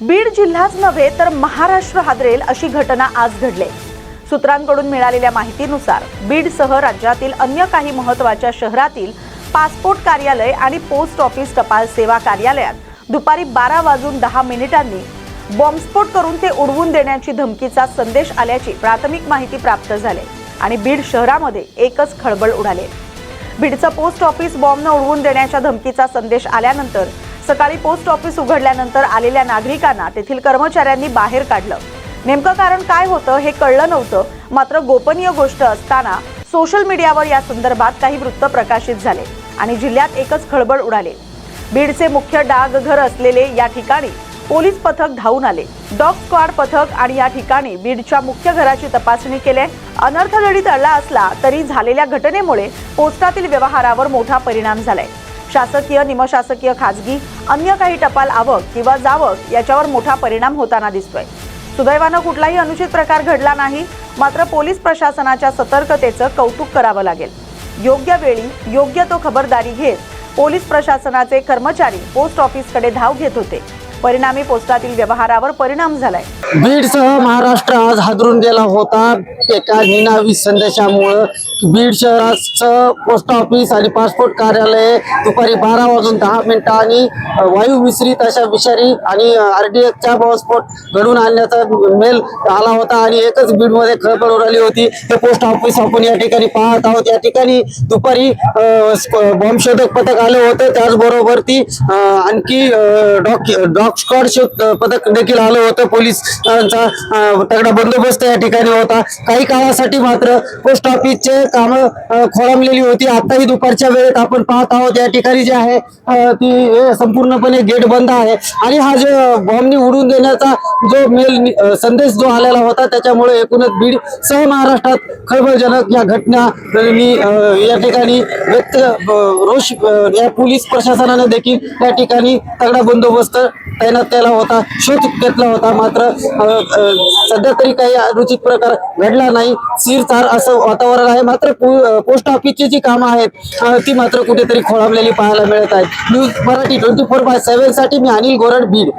बीड जिल्हाच नव्हे तर महाराष्ट्र हादरेल अशी घटना आज घडली। सूत्रांकडून मिळालेल्या माहितीनुसार बीडसह राज्यातील अन्य काही महत्त्वाच्या शहरातील पासपोर्ट कार्यालय आणि पोस्ट ऑफिस टपाल सेवा कार्यालयात दुपारी 12:10 बॉम्बस्फोट करून ते उडवून देण्याची धमकीचा संदेश आल्याची प्राथमिक माहिती प्राप्त झाली आणि बीड शहरामध्ये एकच खळबळ उडाली। बीडचं पोस्ट ऑफिस बॉम्बनं उडवून देण्याच्या धमकीचा संदेश आल्यानंतर सकाळी पोस्ट ऑफिस उघडल्यानंतर आलेल्या नागरिकांना तेथील कर्मचाऱ्यांनी बाहेर काढलं। नेमकं कारण काय होतं हे कळलं नव्हतं, मात्र गोपनीय गोष्ट असताना सोशल मीडियावर या संदर्भात काही वृत्त प्रकाशित झाले आणि जिल्ह्यात एकच खळबळ उडाली। बीडचे मुख्य डाकघर असलेले या ठिकाणी पोलीस पथक धावून आले। डॉग स्क्वॉड पथक आणि या ठिकाणी बीडच्या मुख्य घराची तपासणी केली। अनर्थ जरी टळला असला तरी झालेल्या घटनेमुळे पोस्टातील व्यवहारावर मोठा परिणाम झालाय। शासकीय, निमशासकीय, खाजगी अन्य काही टपाल आवक किंवा जावक याच्यावर मोठा परिणाम होताना दिसतोय। सुदैवानं कुठलाही अनुचित प्रकार घडला नाही, मात्र पोलीस प्रशासनाच्या सतर्कतेचं कौतुक करावं लागेल। योग्य वेळी योग्य तो खबरदारी घेत पोलीस प्रशासनाचे कर्मचारी पोस्ट ऑफिसकडे धाव घेत होते। परिणामी पोस्टातील व्यवहारावर परिणाम झालाय। बीडसह महाराष्ट्र आज हादरून गेला होता एका निनावी संदेशामुळे। बीड शहराचं पोस्ट ऑफिस आणि पासपोर्ट कार्यालय दुपारी 12:10 वायू मिश्रित अशा विषारी आणि RDXचा बॉम्बस्फोट घडून आणण्याचा मेल आला होता आणि एकच बीडमध्ये खळबळ उडाली होती। हे पोस्ट ऑफिस आपण या ठिकाणी पाहत आहोत। या ठिकाणी दुपारी बॉम्बशोधक पथक आले होते, त्याचबरोबर ती आणखी डॉग स्क्वॉड पथक देखील आलं होतं। पोलिसांचा तगडा बंदोबस्त या ठिकाणी होता। काही काळासाठी मात्र पोस्ट ऑफिसचे काम खोळंबलेली होती। आताही दुपारच्या वेळेत आपण पाहत आहोत या ठिकाणी जे आहे ती संपूर्णपणे गेट बंद आहे आणि हा जो बॉम्बनी उडवून देण्याचा जो मेल संदेश जो आलेला होता त्याच्यामुळे एकूणच बीड सह महाराष्ट्रात खळबळजनक या घटना या ठिकाणी व्यक्त रोष या पोलीस प्रशासनाने देखील या ठिकाणी तगडा बंदोबस्त तैनात केला होता, शोध घेतला होता। मात्र सध्या तरी काही अनुचित प्रकार घडला नाही। सीरचार असं वातावरण आहे, मात्र पोस्ट ऑफिसची जी कामं आहेत ती मात्र कुठेतरी खोळंबलेली पाहायला मिळत आहेत। न्यूज मराठी 24/7 साठी मी अनिल गोरड, बीड।